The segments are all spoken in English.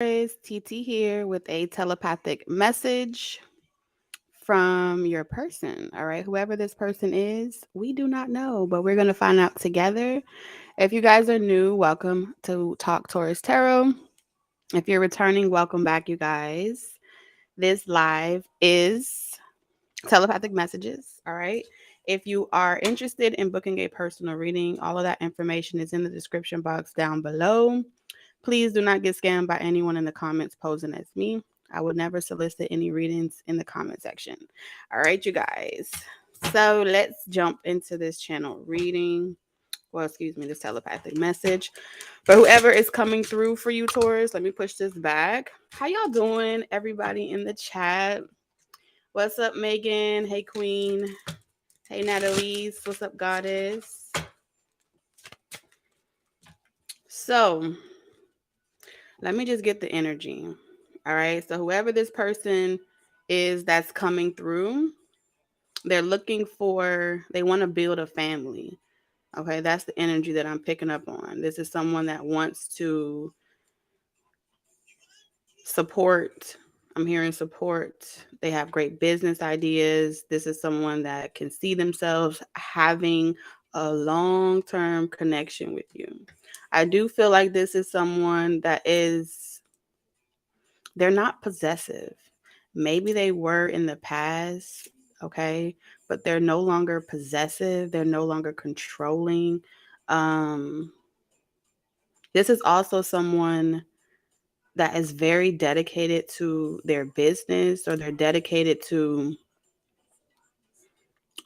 TT here with a telepathic message from your person. All right, whoever this person is, we do not know, but we're going to find out together. If you guys are new, welcome to Talk Taurus Tarot. If you're returning, welcome back, you guys. This live is telepathic messages. All right. If you are interested in booking a personal reading, all of that information is in the description box down below. Please do not get scammed by anyone in the comments posing as me. I would never solicit any readings in the comment section. All right, you guys. So let's jump into this channel reading. Well, excuse me, this telepathic message. For whoever is coming through for you, Taurus, let me push this back. How y'all doing, everybody in the chat? What's up, Megan? Hey, Queen. Hey, Natalie's. What's up, Goddess? So, let me just get the energy. All right. So whoever this person is that's coming through, they're looking for, they want to build a family. Okay. That's the energy that I'm picking up on. This is someone that wants to support. I'm hearing support. They have great business ideas. This is someone that can see themselves having a long-term connection with you. I do feel like this is someone that is, they're not possessive. Maybe they were in the past, okay, but they're no longer possessive. They're no longer controlling. Um, this is also someone that is very dedicated to their business, or they're dedicated to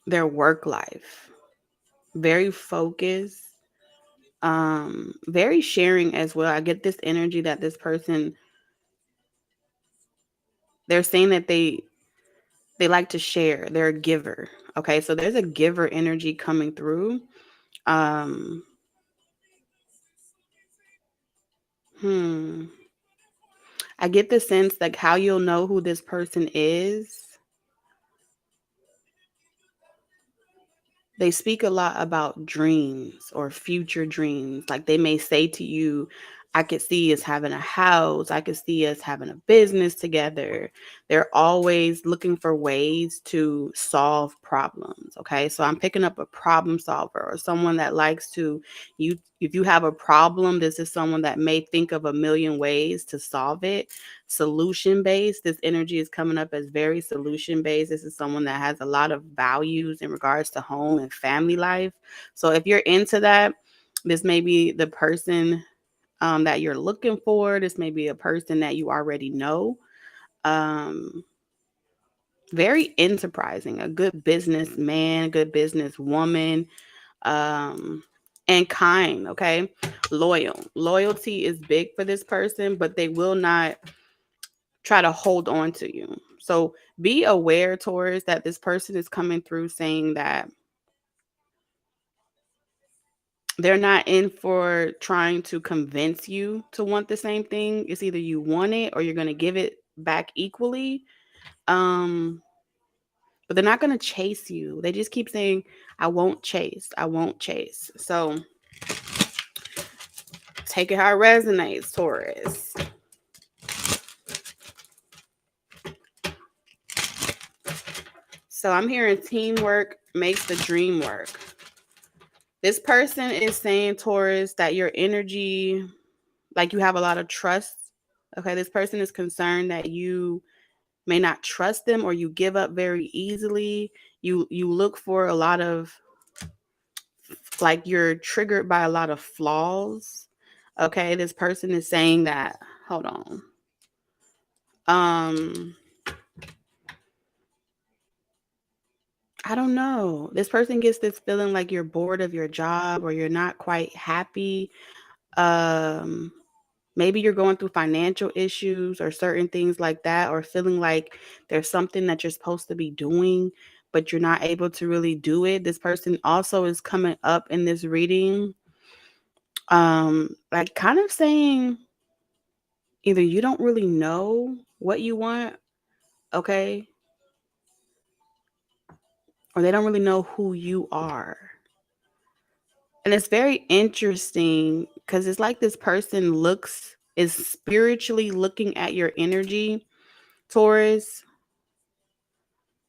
their work life. Very focused, very sharing as well. I get this energy that this person, they're saying that they like to share. They're a giver. Okay, so there's a giver energy coming through. Um, hmm. I get the sense like how you'll know who this person is. They speak a lot about dreams or future dreams. Like they may say to you, I could see us having a house. I could see us having a business together. They're always looking for ways to solve problems. Okay. So I'm picking up a problem solver or someone that likes to, if you have a problem, this is someone that may think of a million ways to solve it. Solution based. This energy is coming up as very solution based. This is someone that has a lot of values in regards to home and family life. So if you're into that, this may be the person that you're looking for. This may be a person that you already know. Um, Very enterprising, a good businessman, good businesswoman, um, and kind. Okay, loyal. Loyalty is big for this person, but they will not try to hold on to you. So be aware, Taurus, that this person is coming through saying that they're not in for trying to convince you to want the same thing. It's either you want it or you're going to give it back equally. Um, but they're not going to chase you. They just keep saying, I won't chase. I won't chase. So take it how it resonates, Taurus. So I'm hearing teamwork makes the dream work. This person is saying, Taurus, that your energy, like you have a lot of trust. Okay, this person is concerned that you may not trust them or you give up very easily. You look for a lot of, like, you're triggered by a lot of flaws. Okay, this person is saying that. Hold on. Um I don't know. This person gets this feeling like you're bored of your job or you're not quite happy. Um Maybe you're going through financial issues or certain things like that, or feeling like there's something that you're supposed to be doing, but you're not able to really do it. This person also is coming up in this reading, like kind of saying either you don't really know what you want, okay, or they don't really know who you are. And it's very interesting because it's like this person looks is spiritually looking at your energy, Taurus.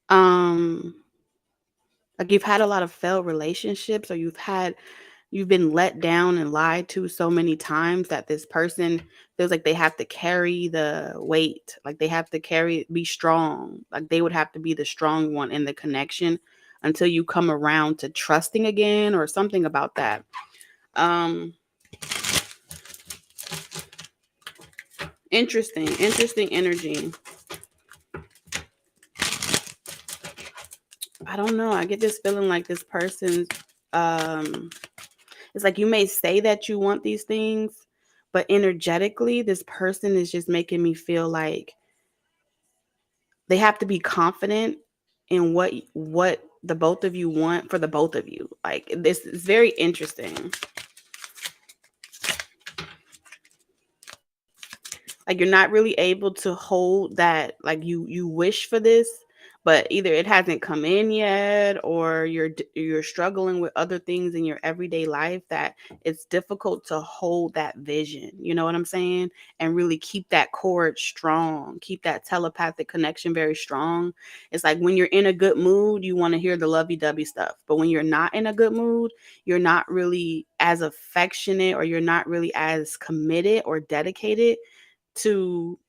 Um, like you've had a lot of failed relationships, or you've been let down and lied to so many times that this person feels like they have to carry the weight, like they have to be strong, like they would have to be the strong one in the connection until you come around to trusting again or something about that. Um, interesting energy. I don't know. I get this feeling like this person's um it's like you may say that you want these things, but energetically this person is just making me feel like they have to be confident in what the both of you want for the both of you. Like this is very interesting. Like you're not really able to hold that, like you wish for this, but either it hasn't come in yet, or you're struggling with other things in your everyday life that it's difficult to hold that vision, you know what I'm saying, and really keep that cord strong, keep that telepathic connection very strong. It's like when you're in a good mood you want to hear the lovey-dovey stuff, but when you're not in a good mood you're not really as affectionate, or you're not really as committed or dedicated to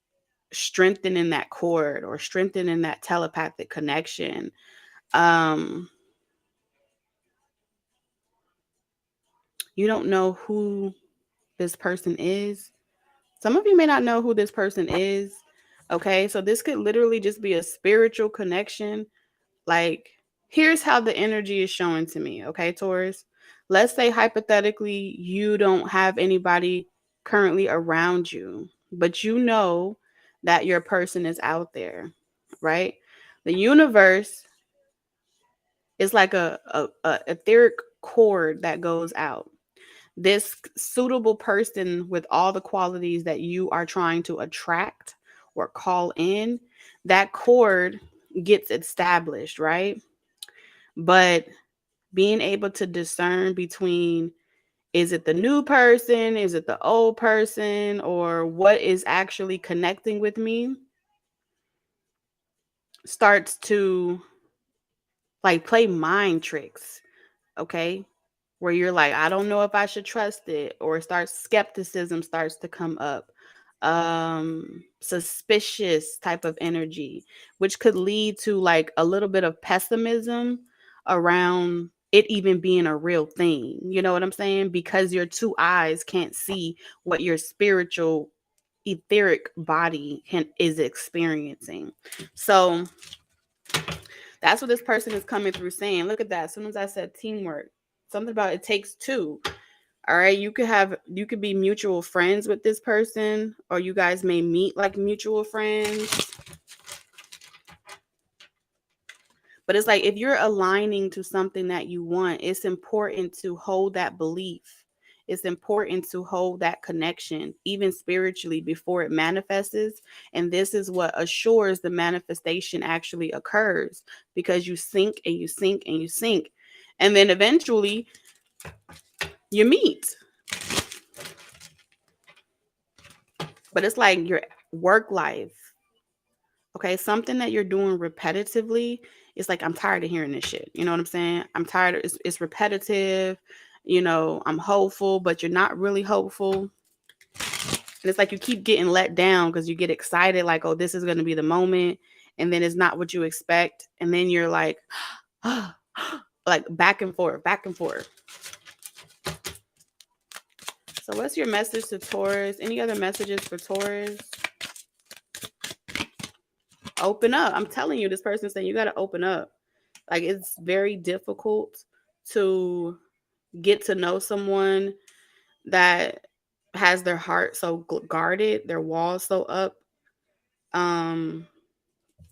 strengthening that cord or strengthening that telepathic connection. Um, you don't know who this person is. Some of you may not know who this person is. Okay, so this could literally just be a spiritual connection. Like, here's how the energy is showing to me. Okay, Taurus. Let's say hypothetically you don't have anybody currently around you, but you know that your person is out there, right? The universe is like a etheric cord that goes out. This suitable person with all the qualities that you are trying to attract or call in, that cord gets established, right? But being able to discern between, is it the new person, is it the old person, or what is actually connecting with me, starts to like play mind tricks, okay? Where you're like, I don't know if I should trust it, or skepticism starts to come up. Suspicious type of energy, which could lead to like a little bit of pessimism around it even being a real thing. You know what I'm saying? Because your two eyes can't see what your spiritual etheric body is experiencing. So that's what this person is coming through saying. Look at that. As soon as I said teamwork, something about it takes two. All right. You could be mutual friends with this person, or you guys may meet like mutual friends. But it's like if you're aligning to something that you want, it's important to hold that belief. It's important to hold that connection, even spiritually, before it manifests. And this is what assures the manifestation actually occurs, because you sync and you sync and you sync. And then eventually you meet. But it's like your work life. Okay, something that you're doing repetitively, it's like, I'm tired of hearing this shit. You know what I'm saying? I'm tired of it's repetitive. You know, I'm hopeful, but you're not really hopeful. And it's like you keep getting let down because you get excited, like, oh, this is going to be the moment. And then it's not what you expect. And then you're like, like back and forth, back and forth. So, what's your message to Taurus? Any other messages for Taurus? Open up. I'm telling you, this person's saying you got to open up. Like, it's very difficult to get to know someone that has their heart so guarded, their walls so up. Um,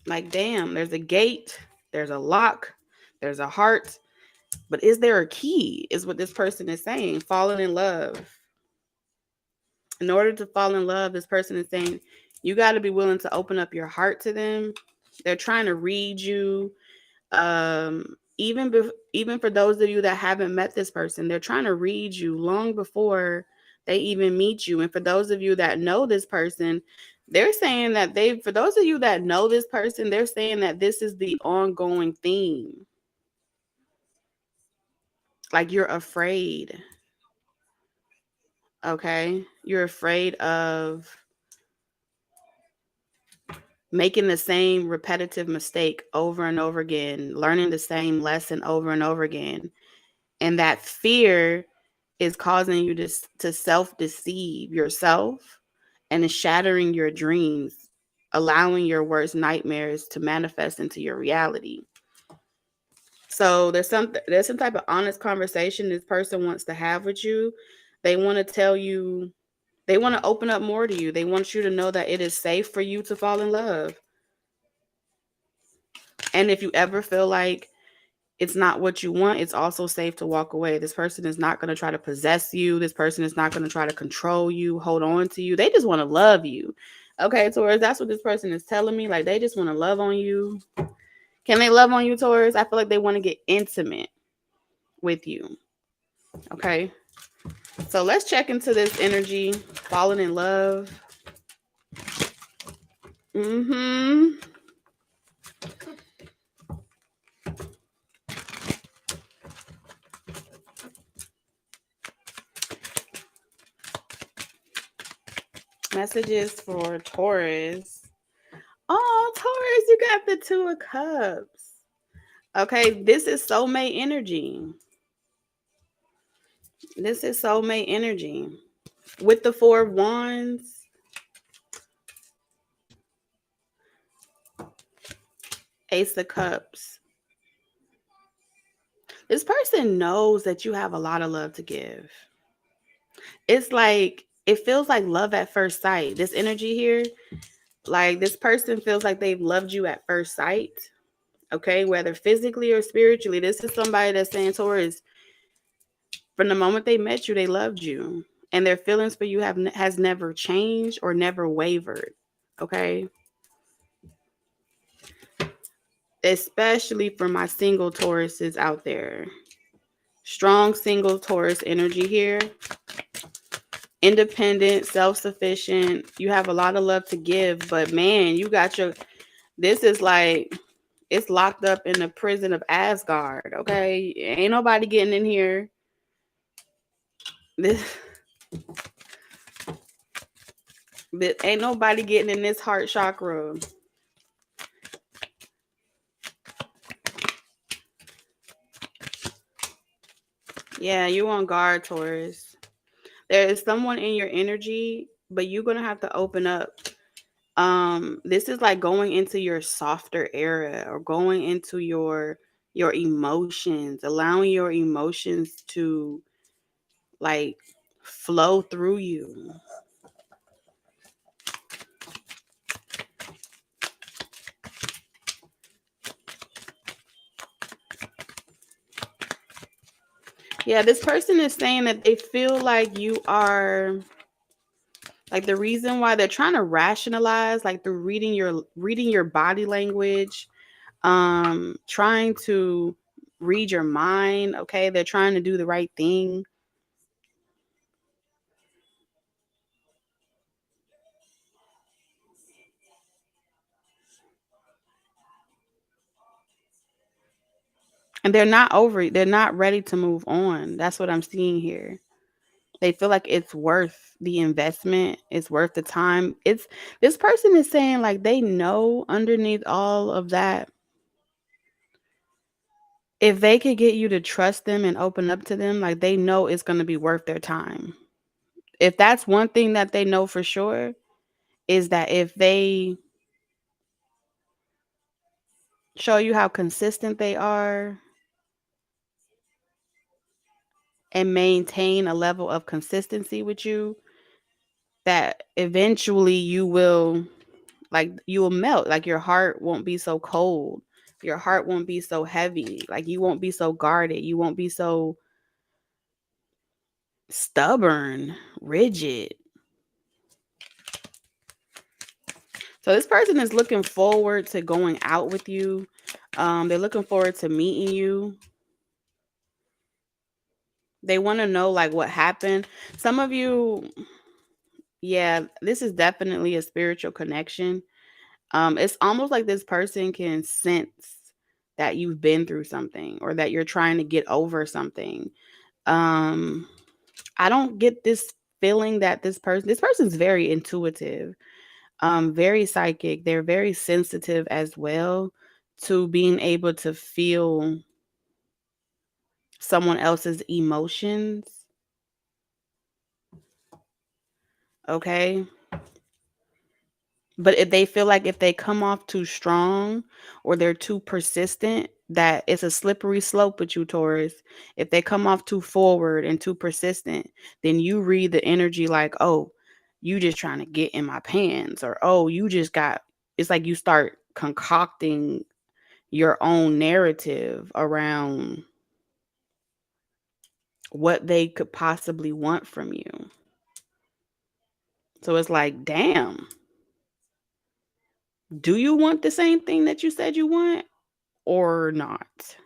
like, damn, there's a gate, there's a lock, there's a heart, but is there a key? Is what this person is saying. Falling in love. In order to fall in love, this person is saying you got to be willing to open up your heart to them. They're trying to read you. Even for those of you that haven't met this person, they're trying to read you long before They even meet you. And for those of you that know this person, they're saying that for those of you that know this person, they're saying that this is the ongoing theme. Like you're afraid. Okay. You're afraid of making the same repetitive mistake over and over again, learning the same lesson over and over again. And that fear is causing you to self-deceive yourself and is shattering your dreams, allowing your worst nightmares to manifest into your reality. So there's some type of honest conversation this person wants to have with you. They want to tell you, they want to open up more to you. They want you to know that it is safe for you to fall in love. And if you ever feel like it's not what you want, it's also safe to walk away. This person is not going to try to possess you. This person is not going to try to control you, hold on to you. They just want to love you. Okay, Taurus, that's what this person is telling me. Like, they just want to love on you. Can they love on you, Taurus? I feel like they want to get intimate with you. Okay, so let's check into this energy, falling in love. Messages for Taurus. Oh, Taurus, you got the Two of Cups. Okay, this is soulmate energy. This is soulmate energy. With the Four of Wands, Ace of Cups. This person knows that you have a lot of love to give. It's like, it feels like love at first sight. This energy here, like this person feels like they've loved you at first sight. Okay, whether physically or spiritually. This is somebody that's saying, Taurus, from the moment they met you, they loved you. And their feelings for you has never changed or never wavered. Okay. Especially for my single Tauruses out there. Strong single Taurus energy here. Independent, self-sufficient. You have a lot of love to give, but man, you got this is like, it's locked up in the prison of Asgard. Okay. Ain't nobody getting in here. This ain't nobody getting in this heart chakra. Yeah, you on guard, Taurus. There is someone in your energy, but you're gonna have to open up. This is like going into your softer era or going into your emotions, allowing your emotions to like flow through you. Yeah, this person is saying that they feel like you are, like, the reason why they're trying to rationalize, like through reading your body language, trying to read your mind. Okay, they're trying to do the right thing. And they're not ready to move on. That's what I'm seeing here. They feel like it's worth the investment, it's worth the time. It's This person is saying like they know underneath all of that, if they could get you to trust them and open up to them, like they know it's going to be worth their time. If that's one thing that they know for sure, is that if they show you how consistent they are and maintain a level of consistency with you, that eventually you will melt. Like your heart won't be so cold. Your heart won't be so heavy. Like you won't be so guarded. You won't be so stubborn, rigid. So this person is looking forward to going out with you. They're looking forward to meeting you. They want to know like what happened. Some of you, yeah, this is definitely a spiritual connection. It's almost like this person can sense that you've been through something or that you're trying to get over something. Um, I don't get this feeling that this person's very intuitive, very psychic. They're very sensitive as well to being able to feel someone else's emotions. Okay. But if they feel like if they come off too strong or they're too persistent, that it's a slippery slope with you, Taurus. If they come off too forward and too persistent, then you read the energy like, oh, you just trying to get in my pants, or oh, you just got, it's like you start concocting your own narrative around what they could possibly want from you. So it's like, damn, do you want the same thing that you said you want or not?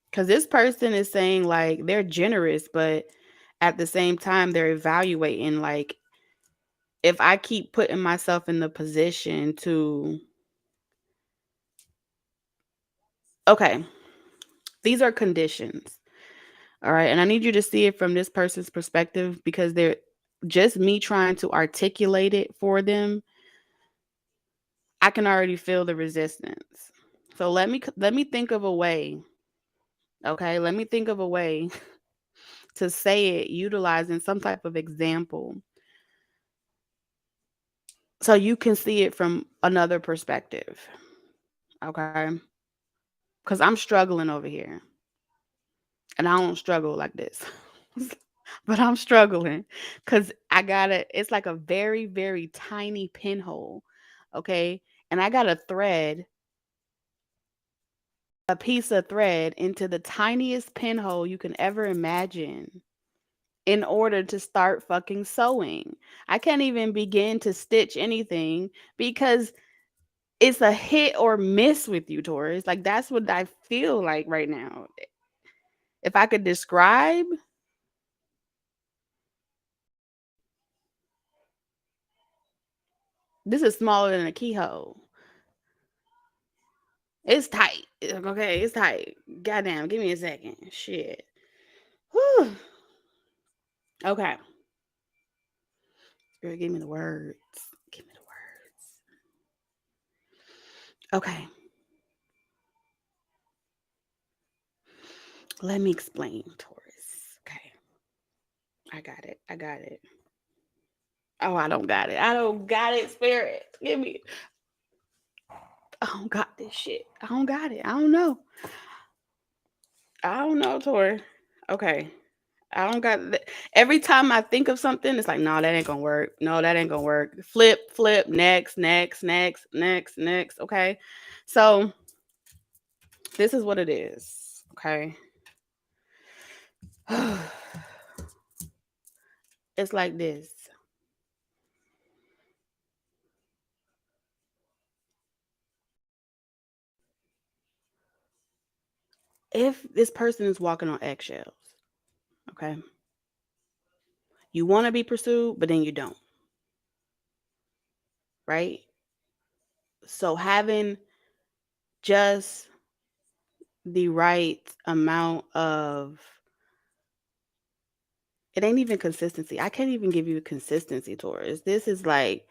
Because this person is saying like they're generous, but at the same time, they're evaluating like, if I keep putting myself in the position to, okay, these are conditions. All right. And I need you to see it from this person's perspective because they're just me trying to articulate it for them. I can already feel the resistance. So let me think of a way. Okay. Let me think of a way to say it utilizing some type of example so you can see it from another perspective. Okay. Because I'm struggling over here and I don't struggle like this. But I'm struggling because I got it's like a very, very tiny pinhole. Okay. And I got to thread a piece of thread into the tiniest pinhole you can ever imagine in order to start fucking sewing. I can't even begin to stitch anything because it's a hit or miss with you, Taurus. Like that's what I feel like right now. If I could describe, this is smaller than a keyhole. It's tight. Okay, it's tight. Goddamn, give me a second. Shit. Whew. Okay. Girl, give me the words. Give me the words. Okay. Let me explain, Taurus. Okay. I got it. I got it. Oh, I don't got it. I don't got it, Spirit. Give me. I don't got this shit. I don't got it. I don't know. I don't know, Tor. Okay. I don't got every time I think of something, it's like, no, that ain't gonna work. No, that ain't gonna work. Flip, flip, next, next, next, next, next. Okay. So this is what it is. Okay. It's like this. If this person is walking on eggshells, okay, you want to be pursued, but then you don't, right? So having just the right amount of, it ain't even consistency. I can't even give you consistency, Taurus. This is like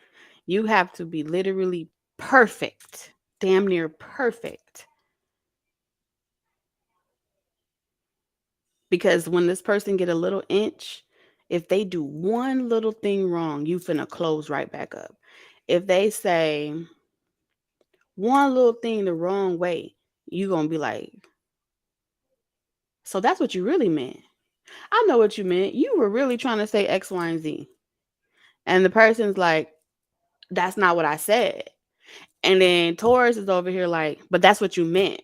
you have to be literally perfect, damn near perfect. Because when this person get a little inch, if they do one little thing wrong, you finna close right back up. If they say one little thing the wrong way, you gonna be like, so that's what you really meant. I know what you meant. You were really trying to say X, Y, and Z. And the person's like, that's not what I said. And then Taurus is over here like, but that's what you meant.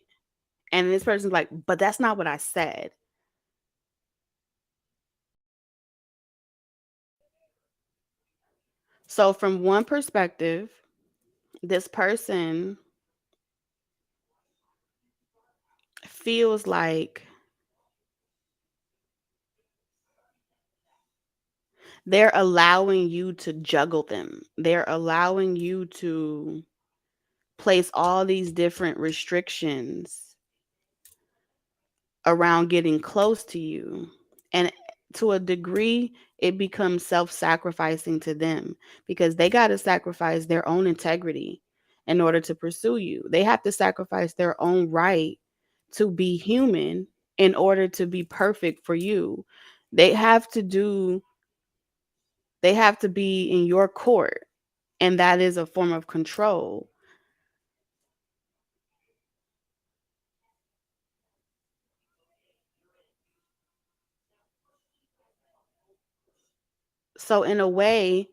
And this person's like, but that's not what I said. So from one perspective, this person feels like They're allowing you to juggle them. They're allowing you to place all these different restrictions around getting close to you. And to a degree, it becomes self-sacrificing to them because they got to sacrifice their own integrity in order to pursue you. They have to sacrifice their own right to be human in order to be perfect for you. They have to do they have to be in your court, and that is a form of control. So in a way,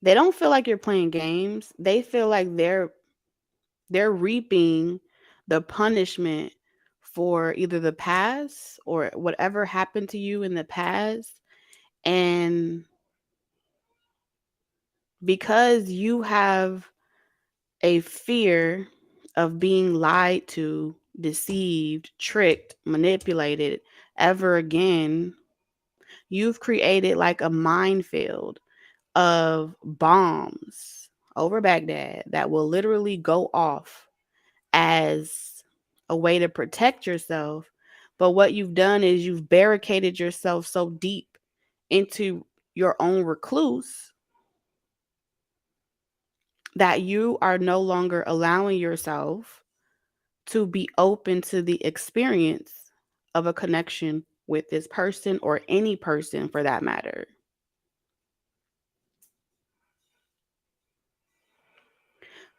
they don't feel like you're playing games. They feel like they're reaping the punishment for either the past or whatever happened to you in the past. And because you have a fear of being lied to, deceived, tricked, manipulated ever again, you've created like a minefield of bombs over Baghdad that will literally go off as a way to protect yourself. But what you've done is you've barricaded yourself so deep into your own recluse that you are no longer allowing yourself to be open to the experience of a connection with this person or any person for that matter.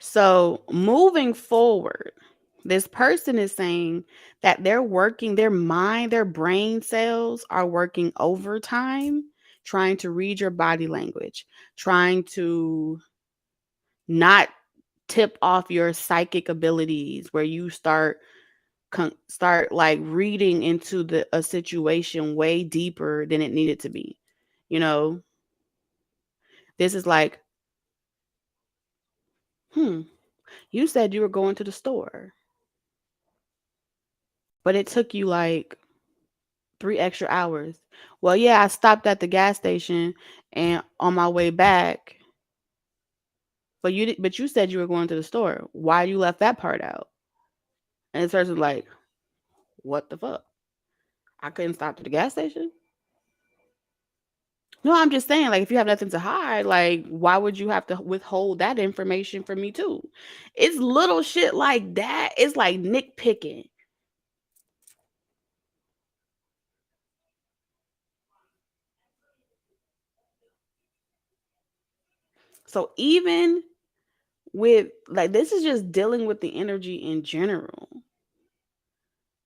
So, moving forward, this person is saying that they're working, their mind, their brain cells are working overtime, trying to read your body language, trying to not tip off your psychic abilities where you start like reading into the a situation way deeper than it needed to be. You know, this is like, hmm, you said you were going to the store, but it took you like 3 extra hours. Well, yeah, I stopped at the gas station and on my way back, but you said you were going to the store. Why you left that part out? And this person's like, what the fuck? I couldn't stop at the gas station. No, I'm just saying, like, if you have nothing to hide, like, why would you have to withhold that information from me too? It's little shit like that. It's like nitpicking. So even with like this is just dealing with the energy in general.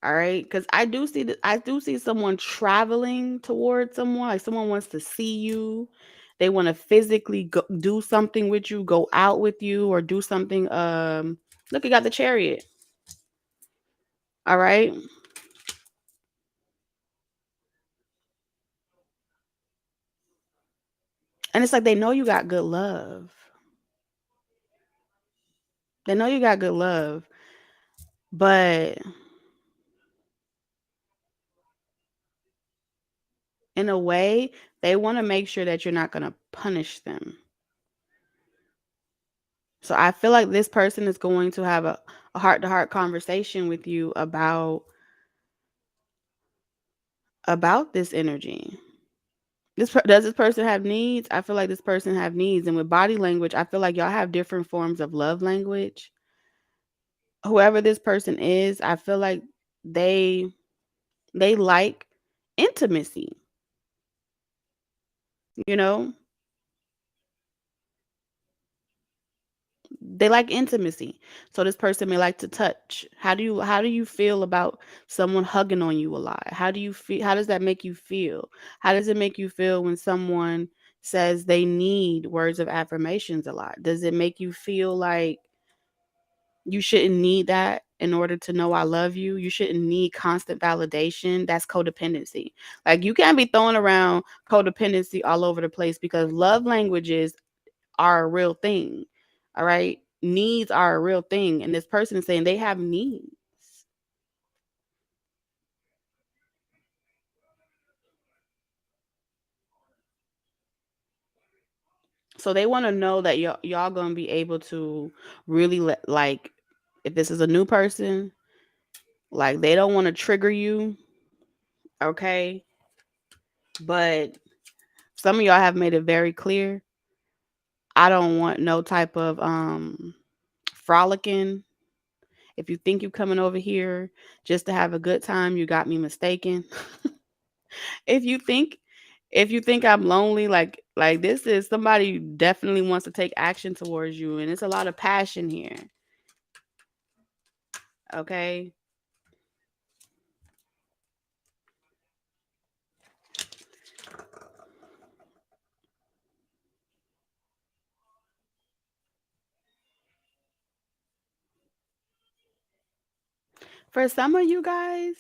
All right, because I do see someone traveling towards someone, like someone wants to see you. They want to physically do something with you, go out with you, or do something. Look, you got the chariot. All right, and it's like they know you got good love. They know you got good love, but in a way, they want to make sure that you're not going to punish them. So I feel like this person is going to have a heart-to-heart conversation with you about this energy. Does this person have needs? I feel like this person have needs, and with body language, I feel like y'all have different forms of love language. Whoever this person is, I feel like they they like intimacy, you know? They like intimacy. So this person may like to touch. How do you feel about someone hugging on you a lot? How does that make you feel? How does it make you feel when someone says they need words of affirmations a lot? Does it make you feel like you shouldn't need that in order to know I love you? You shouldn't need constant validation. That's codependency. Like you can't be throwing around codependency all over the place because love languages are a real thing. All right. Needs are a real thing. And this person is saying they have needs. So they want to know that y'all gonna be able to really like, if this is a new person, like they don't want to trigger you, okay? But some of y'all have made it very clear. I don't want no type of frolicking. If you think you're coming over here just to have a good time, you got me mistaken. if you think if you think I'm lonely, like this is somebody who definitely wants to take action towards you, and it's a lot of passion here. Okay. For some of you guys,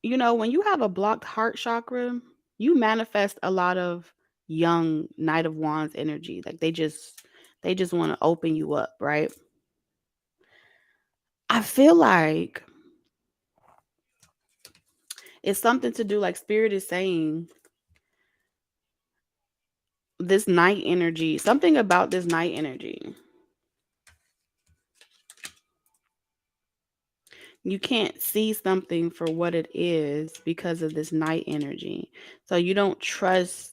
when you have a blocked heart chakra, you manifest a lot of young Knight of Wands energy. Like they just want to open you up, right? I feel like it's something to do, like spirit is saying, this night energy, something about this night energy. You can't see something for what it is because of this night energy. So you don't trust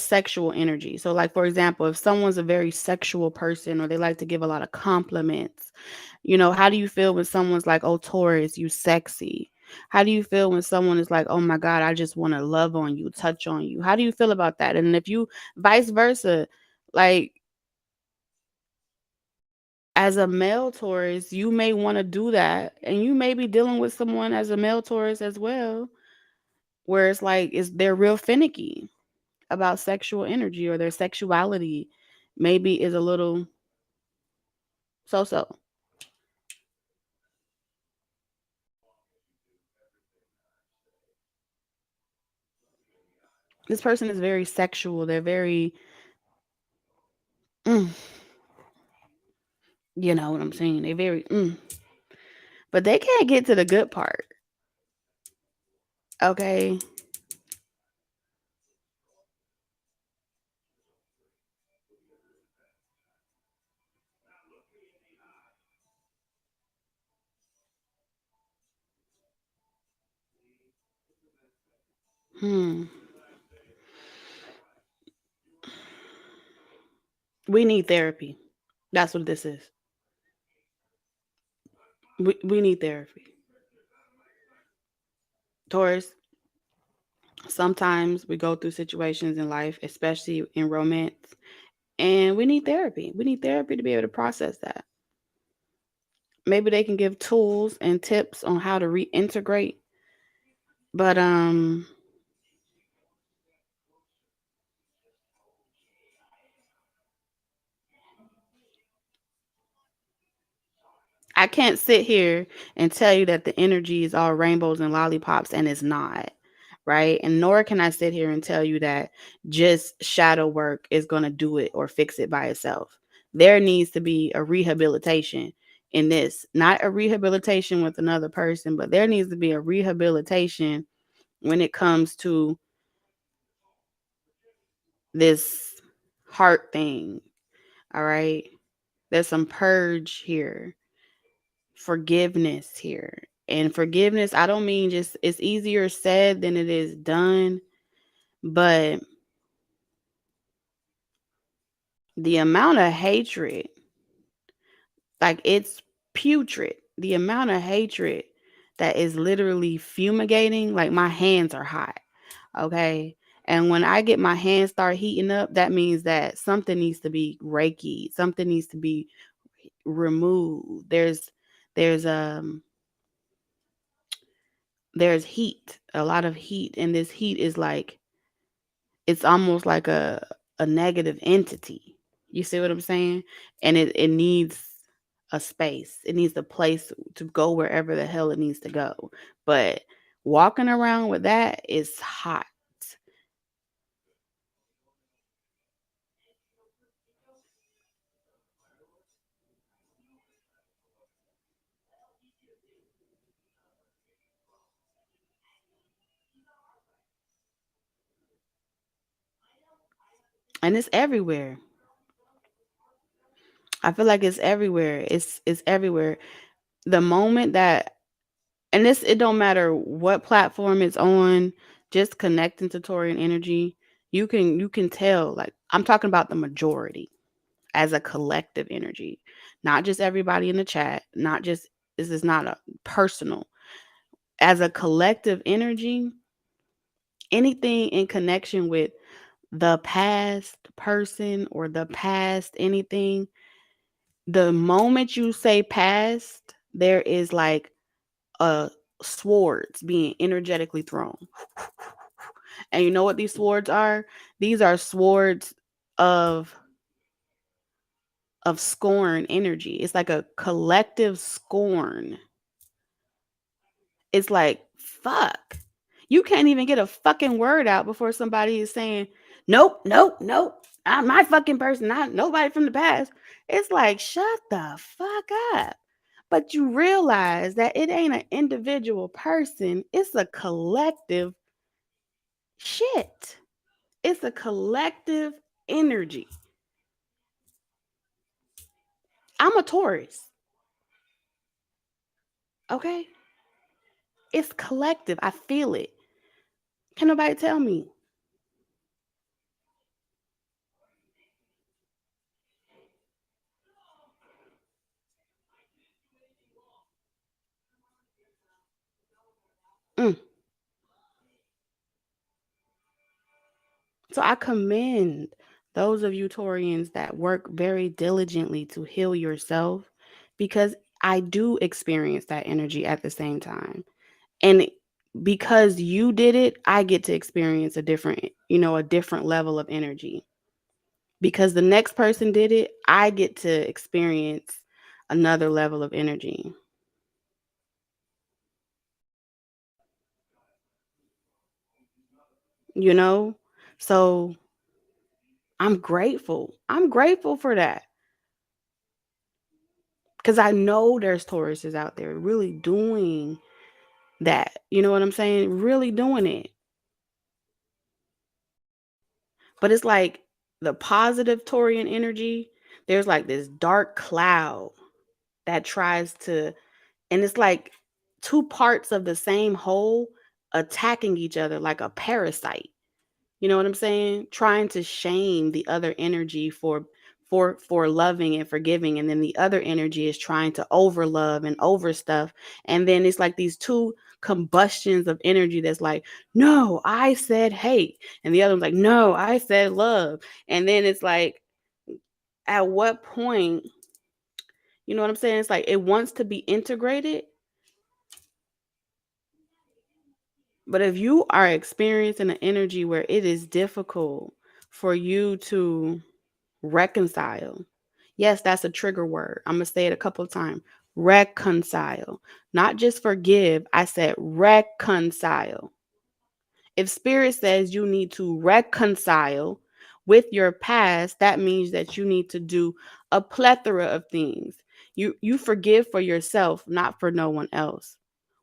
sexual energy. So like for example, if someone's a very sexual person or they like to give a lot of compliments, how do you feel when someone's like, "Oh, Taurus, you sexy"? How do you feel when someone is like, "Oh my God, I just want to love on you, touch on you"? How do you feel about that? And if you vice versa, like as a male Taurus, you may want to do that. And you may be dealing with someone as a male Taurus as well, where it's like they're real finicky about sexual energy, or their sexuality maybe is a little so. This person is very sexual. They're very, mm, you know what I'm saying? They're very, but they can't get to the good part. Okay. Hmm. We need therapy. That's what this is. We need therapy. Taurus, sometimes we go through situations in life, especially in romance, and we need therapy. We need therapy to be able to process that. Maybe they can give tools and tips on how to reintegrate, but I can't sit here and tell you that the energy is all rainbows and lollipops, and it's not, right? And nor can I sit here and tell you that just shadow work is going to do it or fix it by itself. There needs to be a rehabilitation in this, not a rehabilitation with another person, but there needs to be a rehabilitation when it comes to this heart thing. All right. There's some purge here, forgiveness here. And forgiveness, I don't mean just it's easier said than it is done, but the amount of hatred, like it's putrid. The amount of hatred that is literally fumigating, like my hands are hot. Okay. And when I get my hands start heating up, that means that something needs to be reiki, something needs to be removed. There's there's heat, a lot of heat, and this heat is like it's almost like a negative entity. You see what I'm saying? And it needs a space. It needs a place to go wherever the hell it needs to go. But walking around with that is hot. And it's everywhere. I feel like it's everywhere. It's everywhere. The moment that, and this, it don't matter what platform it's on, just connecting to Taurian energy, you can tell, like, I'm talking about the majority as a collective energy, not just everybody in the chat, not just, this is not a personal, as a collective energy, anything in connection with the past person or the past anything, the moment you say past, there is like a swords being energetically thrown. And you know what these swords are? These are swords of scorn energy. It's like a collective scorn. It's like, fuck. You can't even get a fucking word out before somebody is saying, nope, nope, nope. Not my fucking person, not nobody from the past. It's like, shut the fuck up. But you realize that it ain't an individual person, it's a collective shit. It's a collective energy. I'm a Taurus, okay? It's collective. I feel it. Can nobody tell me? Mm. So I commend those of you Taurians that work very diligently to heal yourself, because I do experience that energy at the same time. And because you did it, I get to experience a different, a different level of energy. Because the next person did it, I get to experience another level of energy. You know? So I'm grateful. I'm grateful for that. Because I know there's Tauruses out there really doing that. You know what I'm saying? Really doing it. But it's like the positive Taurian energy, there's like this dark cloud that tries to, and it's like two parts of the same whole attacking each other like a parasite. You know what I'm saying? Trying to shame the other energy for loving and forgiving, and then the other energy is trying to over love and over stuff. And then it's like these two combustions of energy that's like, no, I said hate, and the other one's like, no, I said love. And then it's like, at what point, you know what I'm saying? It's like it wants to be integrated. But if you are experiencing an energy where it is difficult for you to reconcile. Yes, that's a trigger word. I'm going to say it a couple of times. Reconcile. Not just forgive. I said reconcile. If spirit says you need to reconcile with your past, that means that you need to do a plethora of things. You forgive for yourself, not for no one else.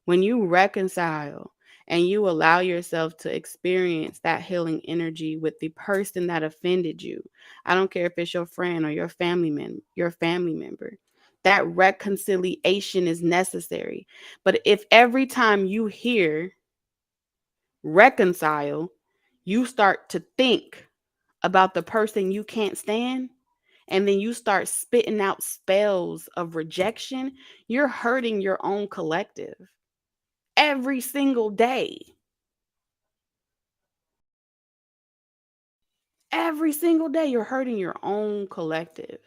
When you reconcile and you allow yourself to experience that healing energy with the person that offended you, I don't care if it's your friend or your family member. That reconciliation is necessary. But if every time you hear reconcile, you start to think about the person you can't stand, and then you start spitting out spells of rejection, you're hurting your own collective every single day. Every single day, you're hurting your own collective.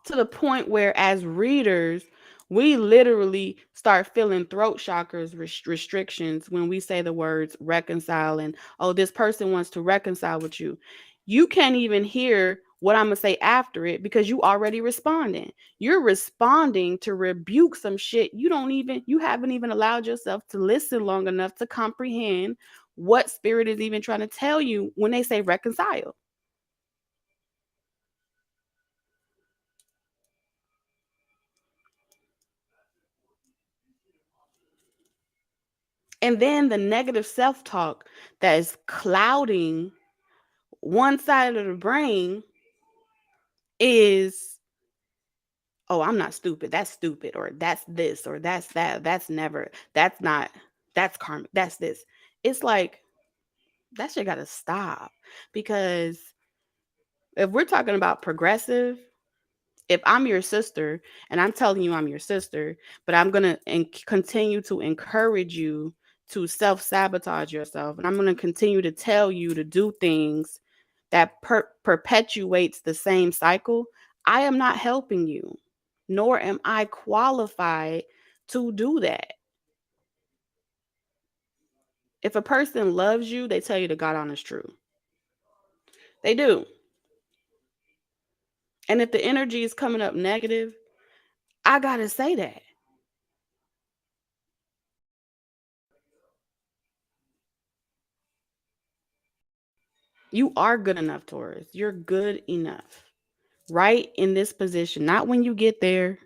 To the point where, as readers, we literally start feeling throat chakras restrictions when we say the words reconcile and, oh, this person wants to reconcile with you. You can't even hear what I'm going to say after it because you already responding. You're responding to rebuke some shit you haven't even allowed yourself to listen long enough to comprehend what spirit is even trying to tell you when they say reconcile. And then the negative self-talk that is clouding one side of the brain is, oh, I'm not stupid. That's stupid. Or that's this. Or that's that. That's never. That's not. That's karmic. That's this. It's like, that shit got to stop. Because if we're talking about progressive, if I'm your sister and I'm telling you I'm your sister, but I'm going to continue to encourage you to self-sabotage yourself, and I'm going to continue to tell you to do things that perpetuates the same cycle, I am not helping you, nor am I qualified to do that. If a person loves you, they tell you the God honest truth. They do. And if the energy is coming up negative, I got to say that. You are good enough, Taurus. You're good enough. Right in this position. Not when you get there,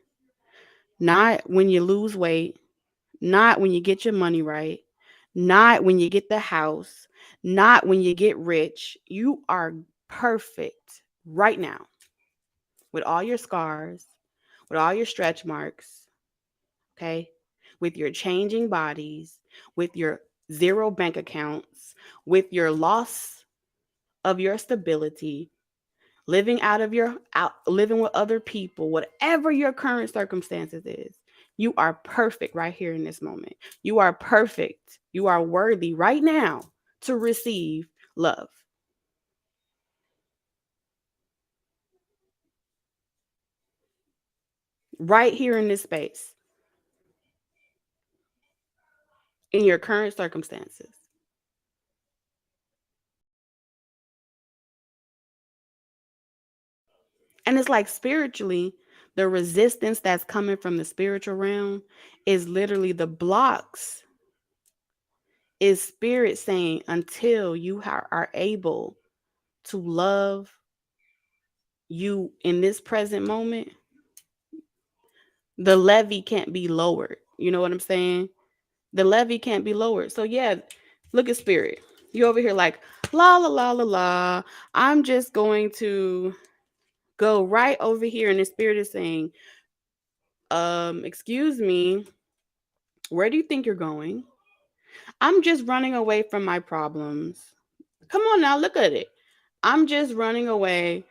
not when you lose weight, not when you get your money right, not when you get the house, not when you get rich. You are perfect right now with all your scars, with all your stretch marks, okay? With your changing bodies, with your zero bank accounts, with your loss of your stability, living living with other people, whatever your current circumstances is, you are perfect right here in this moment. You are perfect. You are worthy right now to receive love. Right here in this space, in your current circumstances. And it's like spiritually, the resistance that's coming from the spiritual realm is literally the blocks, is spirit saying, until you are able to love you in this present moment, the levy can't be lowered. You know what I'm saying? The levy can't be lowered. So yeah, look at spirit. You over here like, la la la la la. I'm just going to go right over here, and the spirit is saying, excuse me, where do you think you're going? I'm just running away from my problems. Come on now, look at it. I'm just running away.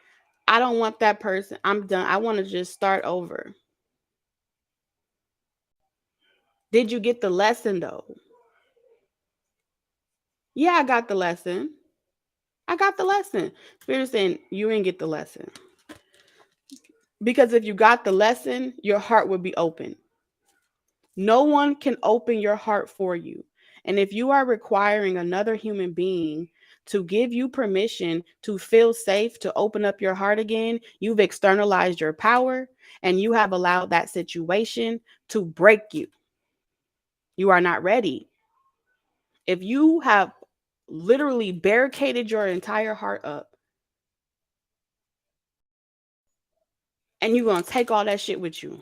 I don't want that person. I'm done. I want to just start over. Did you get the lesson though? Yeah, I got the lesson. I got the lesson. Spirit saying you didn't get the lesson. Because if you got the lesson, your heart would be open. No one can open your heart for you. And if you are requiring another human being to give you permission to feel safe to open up your heart again, you've externalized your power and you have allowed that situation to break you. You are not ready. If you have literally barricaded your entire heart up and you're going to take all that shit with you.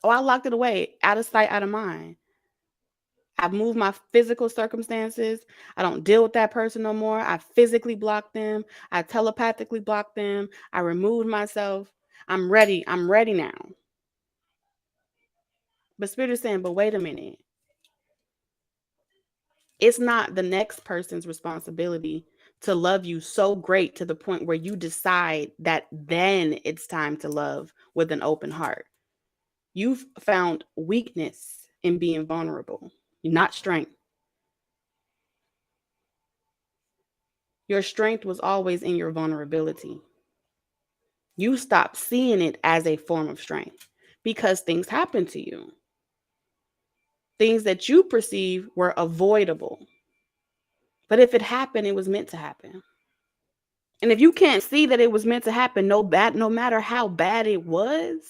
Oh, I locked it away, out of sight, out of mind. I've moved my physical circumstances. I don't deal with that person no more. I physically blocked them. I telepathically blocked them. I removed myself. I'm ready. I'm ready now. But Spirit is saying, but wait a minute. It's not the next person's responsibility to love you so great to the point where you decide that then it's time to love with an open heart. You've found weakness in being vulnerable, not strength. Your strength was always in your vulnerability. You stopped seeing it as a form of strength because things happen to you. Things that you perceive were avoidable. But if it happened, it was meant to happen. And if you can't see that it was meant to happen, no matter how bad it was,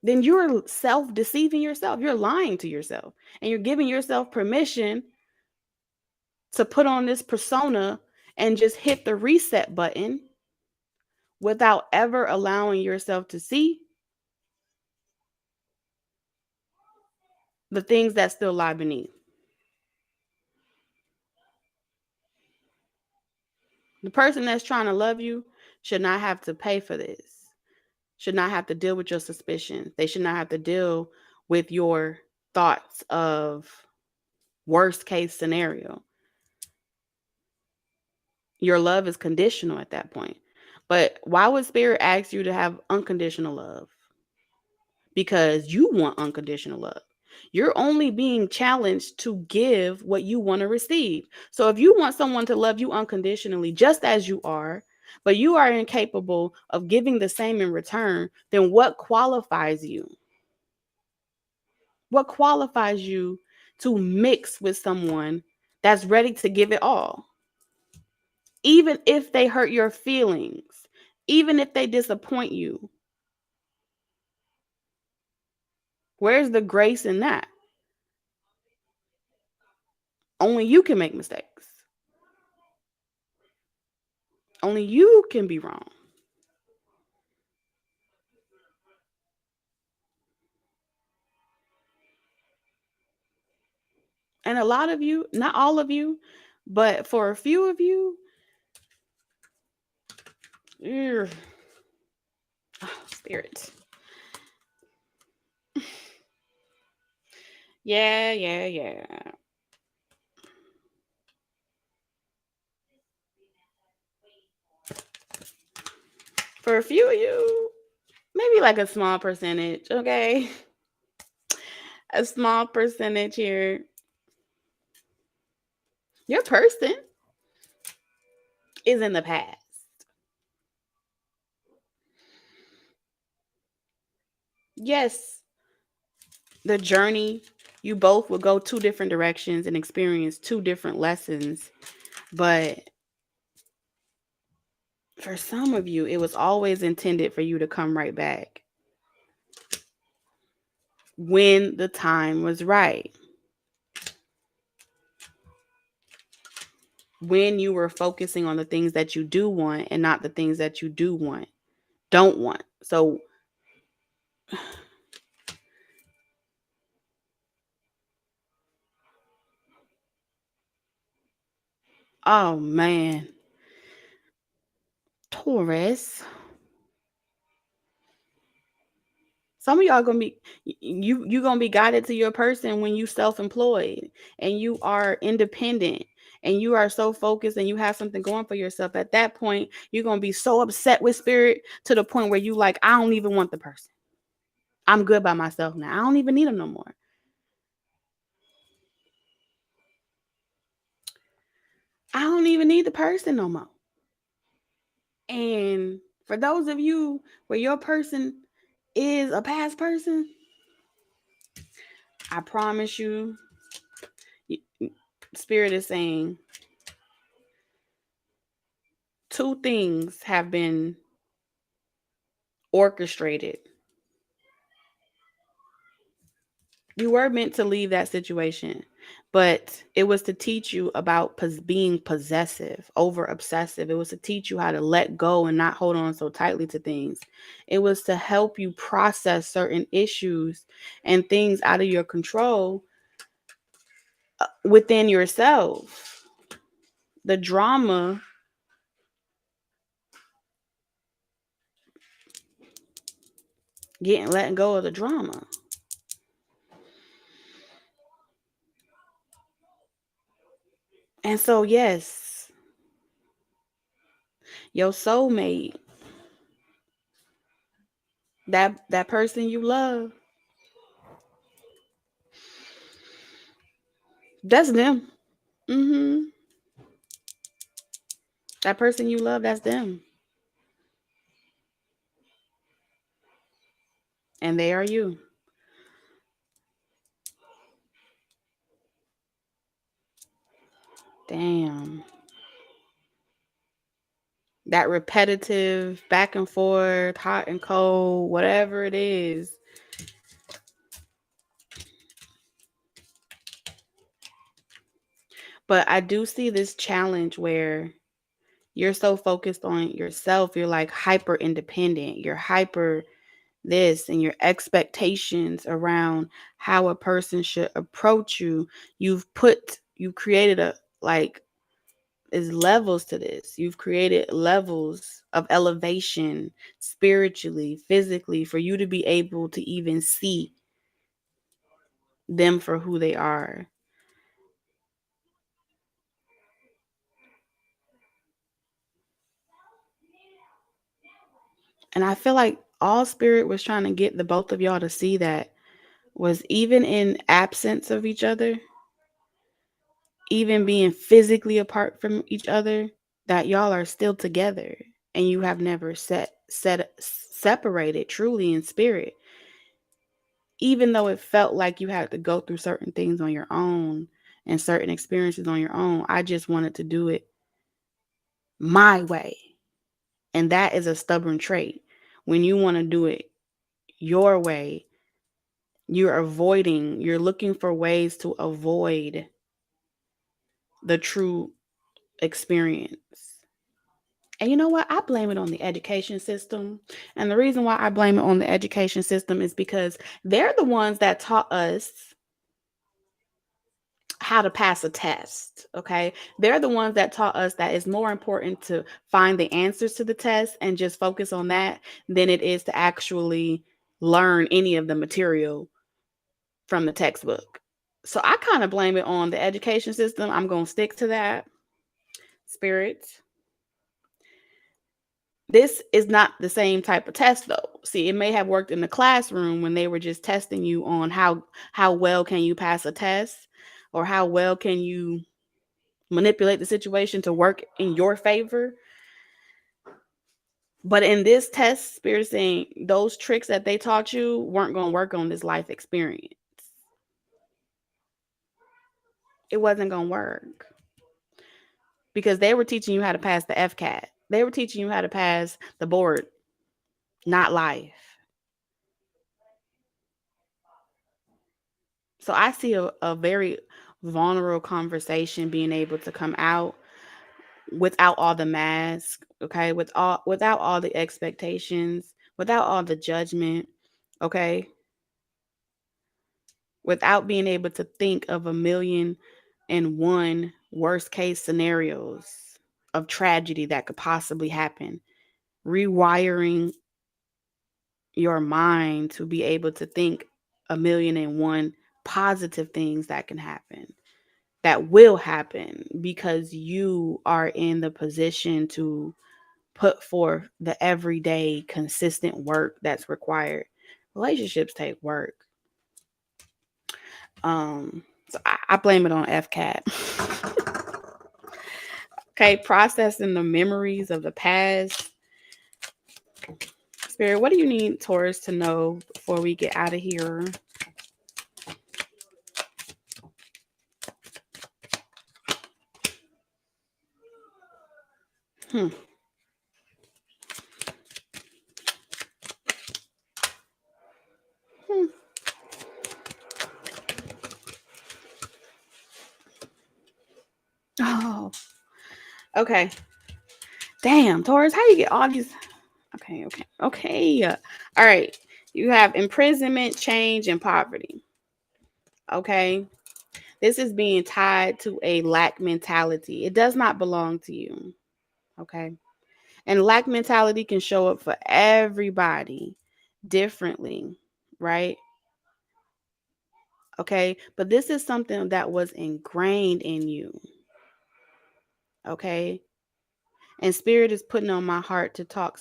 then you're self-deceiving yourself. You're lying to yourself. And you're giving yourself permission to put on this persona and just hit the reset button without ever allowing yourself to see the things that still lie beneath. The person that's trying to love you should not have to pay for this, should not have to deal with your suspicions. They should not have to deal with your thoughts of worst case scenario. Your love is conditional at that point. But why would spirit ask you to have unconditional love? Because you want unconditional love. You're only being challenged to give what you want to receive. So if you want someone to love you unconditionally, just as you are, but you are incapable of giving the same in return, then what qualifies you? What qualifies you to mix with someone that's ready to give it all? Even if they hurt your feelings, even if they disappoint you, where's the grace in that? Only you can make mistakes. Only you can be wrong. And a lot of you, not all of you, but for a few of you, oh, spirit. Yeah. For a few of you, maybe like a small percentage, okay? A small percentage here. Your person is in the past. Yes, the journey, you both will go two different directions and experience two different lessons. But for some of you, it was always intended for you to come right back when the time was right. When you were focusing on the things that you do want and not the things that you don't want. So oh man, Taurus. Some of y'all gonna be you gonna be guided to your person when you self-employed and you are independent and you are so focused and you have something going for yourself. At that point, you're gonna be so upset with spirit to the point where you like, I don't even want the person. I'm good by myself now. I don't even need them no more. I don't even need the person no more. And for those of you where your person is a past person, I promise you, Spirit is saying two things have been orchestrated. You were meant to leave that situation, but it was to teach you about being possessive, over obsessive. It was to teach you how to let go and not hold on so tightly to things. It was to help you process certain issues and things out of your control within yourself. The drama letting go of the drama. And so yes, your soulmate, that person you love, that's them. Mm-hmm. That person you love, that's them. And they are you. Damn. That repetitive back and forth, hot and cold, whatever it is. But I do see this challenge where you're so focused on yourself, you're like hyper independent, you're hyper this and your expectations around how a person should approach you, you created a like is levels to this. You've created levels of elevation spiritually, physically, for you to be able to even see them for who they are. And I feel like all spirit was trying to get the both of y'all to see that was even in absence of each other, even being physically apart from each other, that y'all are still together and you have never separated truly in spirit. Even though it felt like you had to go through certain things on your own and certain experiences on your own, I just wanted to do it my way. And that is a stubborn trait. When you want to do it your way, you're looking for ways to avoid the true experience. And you know what? I blame it on the education system. And the reason why I blame it on the education system is because they're the ones that taught us how to pass a test. Okay. They're the ones that taught us that it's more important to find the answers to the test and just focus on that than it is to actually learn any of the material from the textbook. So I kind of blame it on the education system. I'm going to stick to that. Spirits. This is not the same type of test though. See, it may have worked in the classroom when they were just testing you on how well can you pass a test or how well can you manipulate the situation to work in your favor. But in this test, Spirit is saying those tricks that they taught you weren't going to work on this life experience. It wasn't going to work because they were teaching you how to pass the FCAT. They were teaching you how to pass the board, not life. So I see a very vulnerable conversation being able to come out without all the masks, okay, without all the expectations, without all the judgment, okay, without being able to think of a million and one worst case scenarios of tragedy that could possibly happen. Rewiring your mind to be able to think a million and one positive things that can happen, that will happen because you are in the position to put forth the everyday consistent work that's required. Relationships take work. So I blame it on FCAT. Okay, processing the memories of the past. Spirit, what do you need Taurus to know before we get out of here? Hmm. Hmm. Oh, okay. Damn, Taurus, how you get all these? Okay. All right. You have imprisonment, change, and poverty. Okay. This is being tied to a lack mentality. It does not belong to you. Okay. And lack mentality can show up for everybody differently, right? Okay. But this is something that was ingrained in you. Okay. And Spirit is putting on my heart to talk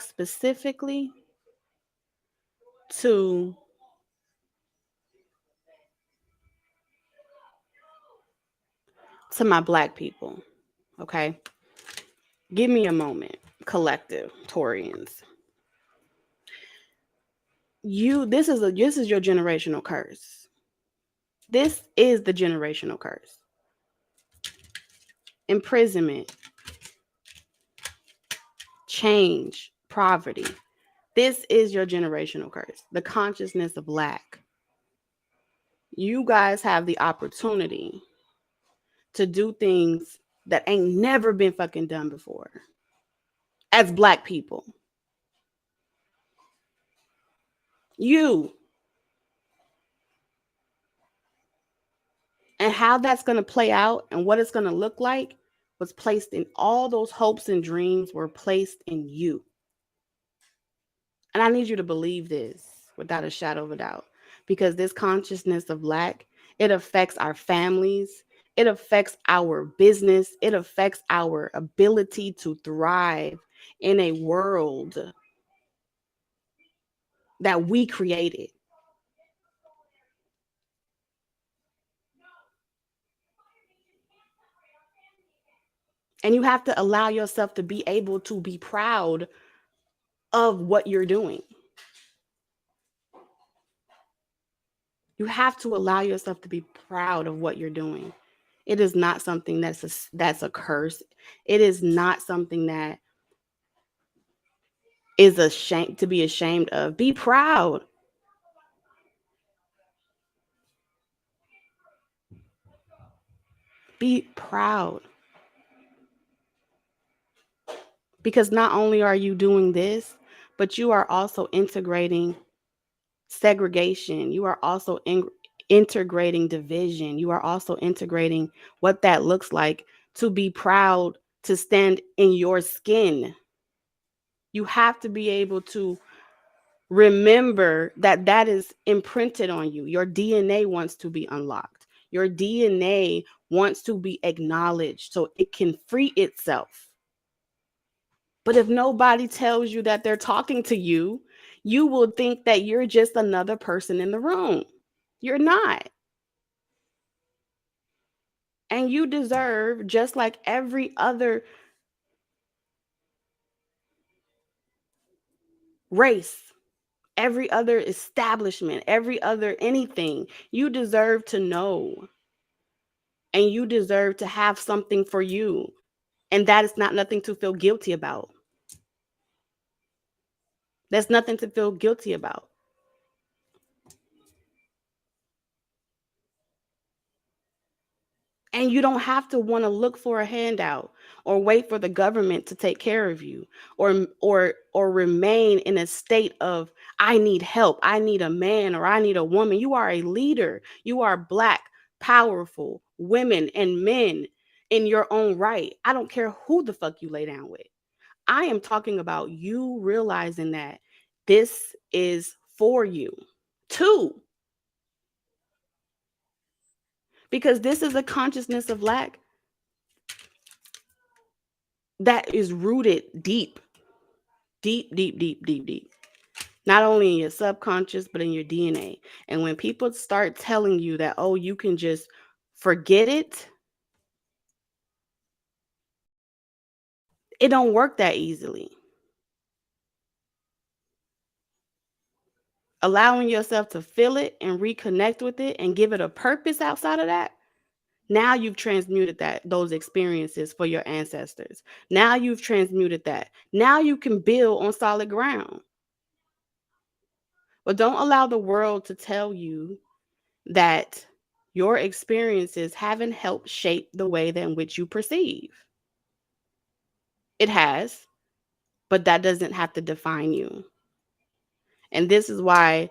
specifically to my black people. Okay. Give me a moment, collective Taurians. This is your generational curse. This is the generational curse. Imprisonment, change, poverty. This is your generational curse. The consciousness of lack. You guys have the opportunity to do things that ain't never been fucking done before as black people. You. And how that's going to play out and what it's going to look like was placed in all those hopes and dreams were placed in you. And I need you to believe this without a shadow of a doubt, because this consciousness of lack, it affects our families, it affects our business, it affects our ability to thrive in a world that we created. And you have to allow yourself to be able to be proud of what you're doing. You have to allow yourself to be proud of what you're doing. It is not something that's a curse. It is not something that is a shame to be ashamed of. Be proud. Be proud. Because not only are you doing this, but you are also integrating segregation. You are also integrating division. You are also integrating what that looks like to be proud to stand in your skin. You have to be able to remember that that is imprinted on you. Your DNA wants to be unlocked. Your DNA wants to be acknowledged so it can free itself. But if nobody tells you that they're talking to you, you will think that you're just another person in the room. You're not. And you deserve, just like every other race, every other establishment, every other anything, you deserve to know. And you deserve to have something for you. And that is not nothing to feel guilty about. That's nothing to feel guilty about. And you don't have to want to look for a handout or wait for the government to take care of you or remain in a state of I need help, I need a man or I need a woman. You are a leader. You are black, powerful women and men in your own right. I don't care who the fuck you lay down with. I am talking about you realizing that this is for you. Two, because this is a consciousness of lack that is rooted deep, deep, deep, deep, deep, deep. Not only in your subconscious, but in your DNA. And when people start telling you that, oh, you can just forget it don't work that easily. Allowing yourself to feel it and reconnect with it and give it a purpose outside of that. Now you've transmuted those experiences for your ancestors. Now you've transmuted that. Now you can build on solid ground. But don't allow the world to tell you that your experiences haven't helped shape the way in which you perceive. It has, but that doesn't have to define you. And this is why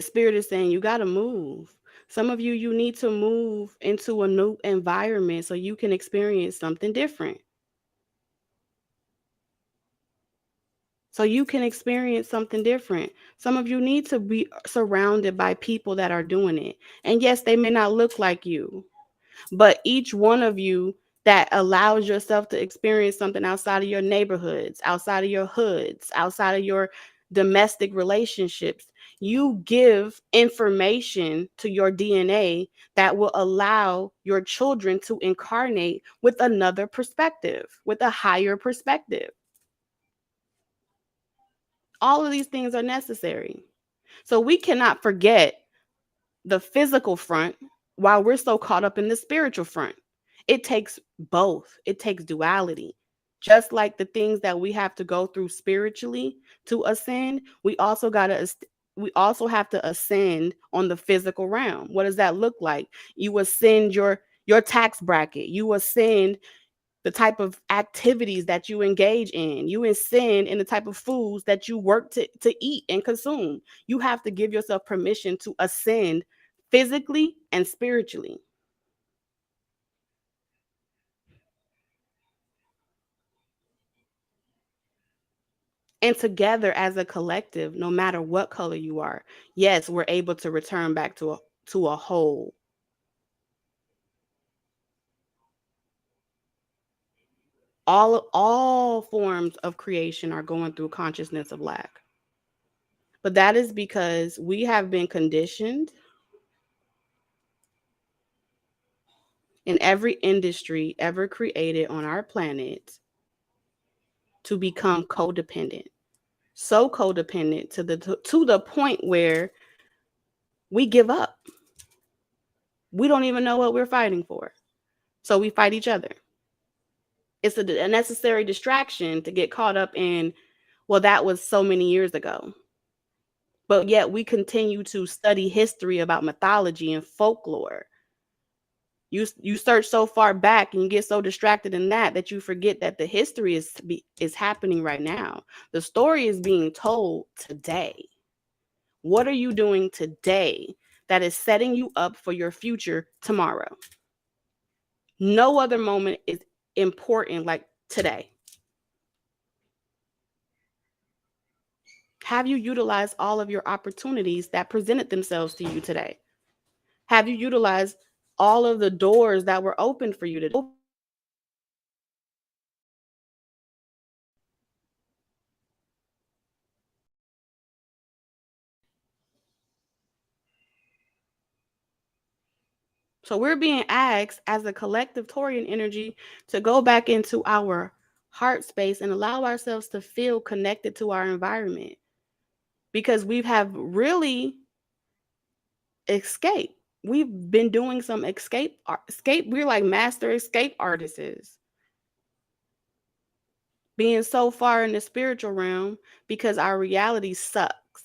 Spirit is saying you got to move. Some of you need to move into a new environment so you can experience something different. So you can experience something different. Some of you need to be surrounded by people that are doing it. And yes, they may not look like you, but each one of you that allows yourself to experience something outside of your neighborhoods, outside of your hoods, outside of your domestic relationships, you give information to your DNA that will allow your children to incarnate with another perspective, with a higher perspective. All of these things are necessary. So we cannot forget the physical front while we're so caught up in the spiritual front. It takes both. It takes duality. Just like the things that we have to go through spiritually to ascend, we also have to ascend on the physical realm. What does that look like? You ascend your tax bracket. You ascend the type of activities that you engage in. You ascend in the type of foods that you work to eat and consume. You have to give yourself permission to ascend physically and spiritually. And together as a collective, no matter what color you are, yes, we're able to return back to a whole. All forms of creation are going through consciousness of lack. But that is because we have been conditioned in every industry ever created on our planet to become codependent. So codependent to the point where we give up. We don't even know what we're fighting for. So we fight each other. It's a necessary distraction to get caught up in, well, that was so many years ago. But yet we continue to study history about mythology and folklore. You search so far back and you get so distracted in that you forget that the history is happening right now. The story is being told today. What are you doing today that is setting you up for your future tomorrow? No other moment is important like today. Have you utilized all of your opportunities that presented themselves to you today? Have you utilized all of the doors that were open for you today? So we're being asked as a collective Taurian energy to go back into our heart space and allow ourselves to feel connected to our environment, because we have really escaped. We've been doing some escape. We're like master escape artists, being so far in the spiritual realm because our reality sucks.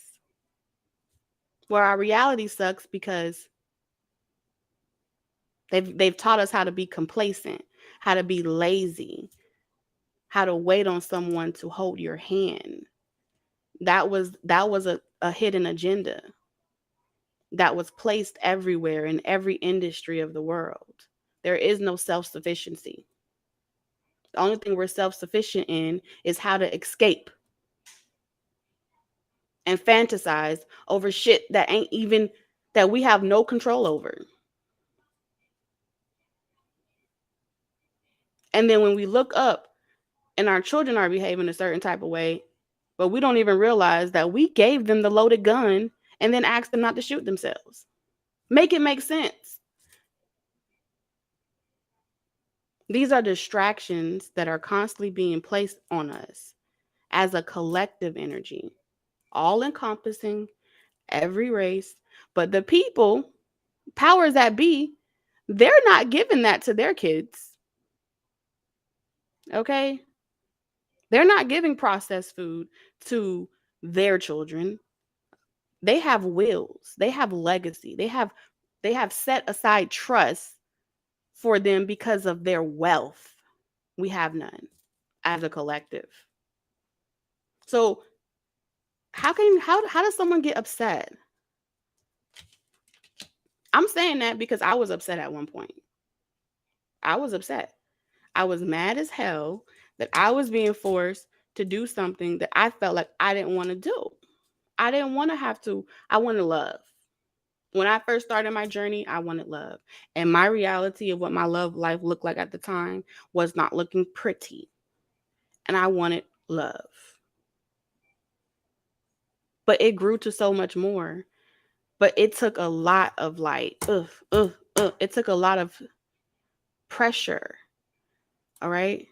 Well, our reality sucks because they've taught us how to be complacent, how to be lazy, how to wait on someone to hold your hand. That was a hidden agenda that was placed everywhere in every industry of the world. There is no self-sufficiency. The only thing we're self-sufficient in is how to escape and fantasize over shit that ain't even that we have no control over. And then when we look up and our children are behaving a certain type of way, but we don't even realize that we gave them the loaded gun and then asked them not to shoot themselves. Make it make sense. These are distractions that are constantly being placed on us as a collective energy, all encompassing every race. But the people, powers that be, they're not giving that to their kids. Okay? They're not giving processed food to their children. They have wills, they have legacy, they have set aside trust for them because of their wealth. We have none as a collective. So how does someone get upset? I'm saying that because I was upset at one point. I was upset. I was mad as hell that I was being forced to do something that I felt like I didn't want to do. I didn't want to have to. I wanted love. When I first started my journey, I wanted love. And my reality of what my love life looked like at the time was not looking pretty. And I wanted love. But it grew to so much more. But it took a lot of it took a lot of pressure. All right.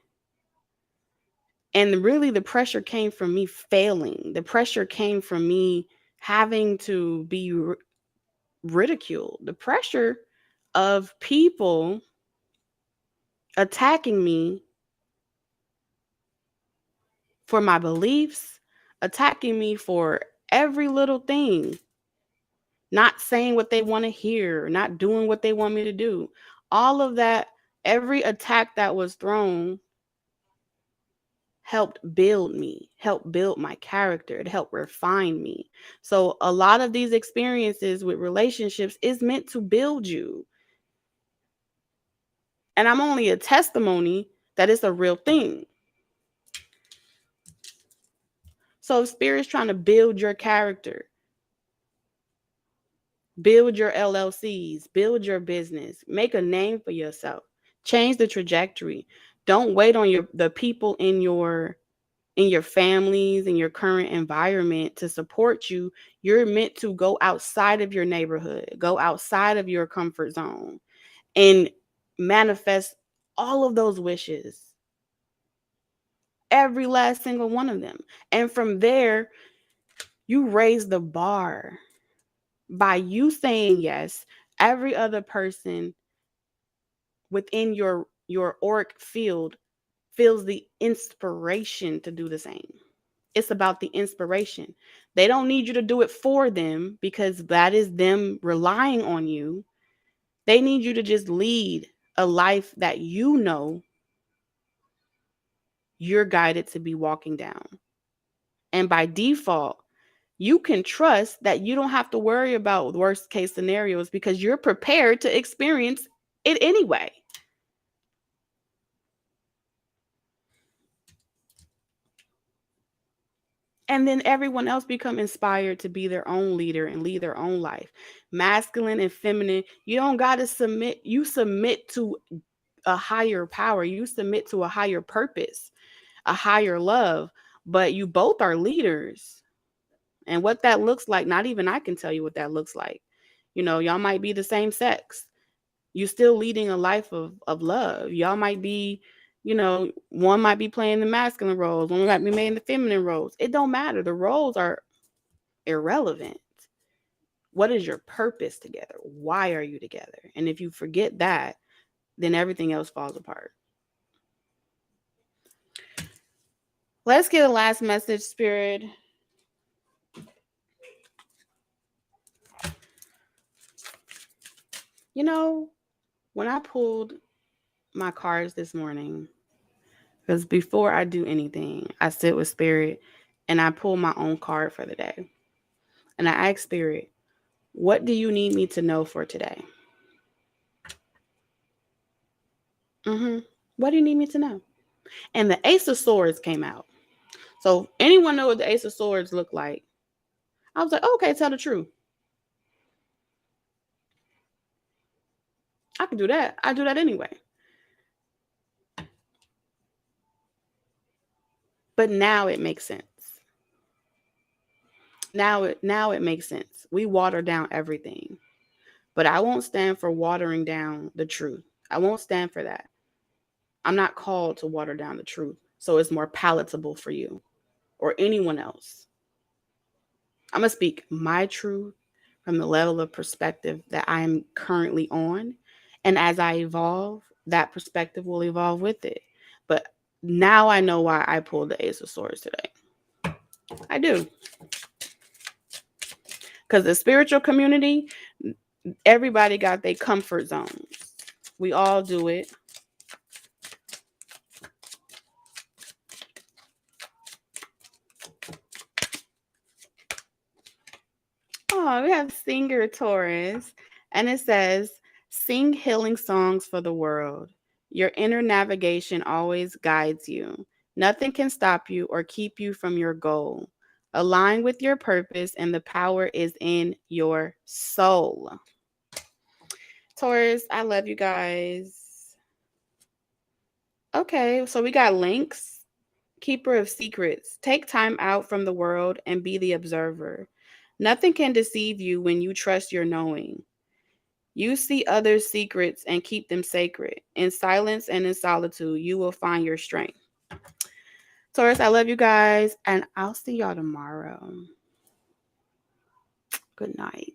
And really, the pressure came from me failing. The pressure came from me having to be ridiculed. The pressure of people attacking me for my beliefs, attacking me for every little thing, not saying what they want to hear, not doing what they want me to do. All of that Every attack that was thrown helped build me, helped build my character, it helped refine me. So a lot of these experiences with relationships is meant to build you. And I'm only a testimony that it's a real thing. So if Spirit's trying to build your character, build your LLCs, build your business, make a name for yourself, change the trajectory. Don't wait on the people in your families, in your current environment to support you. You're meant to go outside of your neighborhood, go outside of your comfort zone, and manifest all of those wishes, every last single one of them. And from there, you raise the bar. By you saying yes, every other person within your auric field feels the inspiration to do the same. It's about the inspiration. They don't need you to do it for them because that is them relying on you. They need you to just lead a life that you know you're guided to be walking down. And by default, you can trust that you don't have to worry about worst case scenarios because you're prepared to experience it anyway. And then everyone else become inspired to be their own leader and lead their own life. Masculine and feminine, you don't got to submit. You submit to a higher power. You submit to a higher purpose, a higher love, but you both are leaders. And what that looks like, not even I can tell you what that looks like. You know, y'all might be the same sex. You still leading a life of love. Y'all might be, you know, one might be playing the masculine roles, one might be playing the feminine roles. It don't matter. The roles are irrelevant. What is your purpose together? Why are you together? And if you forget that, then everything else falls apart. Let's get a last message, Spirit. You know, when I pulled my cards this morning, because before I do anything, I sit with Spirit and I pull my own card for the day. And I ask Spirit, what do you need me to know for today? What do you need me to know? And the Ace of Swords came out. So anyone know what the Ace of Swords look like? I was like, okay, tell the truth. I can do that. I do that anyway. But now it makes sense. Now it makes sense. We water down everything. But I won't stand for watering down the truth. I won't stand for that. I'm not called to water down the truth so it's more palatable for you or anyone else. I'm going to speak my truth from the level of perspective that I am currently on. And as I evolve, that perspective will evolve with it. But now I know why I pulled the Ace of Swords today. I do. Because the spiritual community, everybody got their comfort zones. We all do it. Oh, we have Singer Taurus. And it says, sing healing songs for the world. Your inner navigation always guides you. Nothing can stop you or keep you from your goal. Align with your purpose, and the power is in your soul. Taurus, I love you guys. Okay, so we got links. Keeper of secrets. Take time out from the world and be the observer. Nothing can deceive you when you trust your knowing. You see others' secrets and keep them sacred. In silence and in solitude, you will find your strength. Taurus, I love you guys, and I'll see y'all tomorrow. Good night.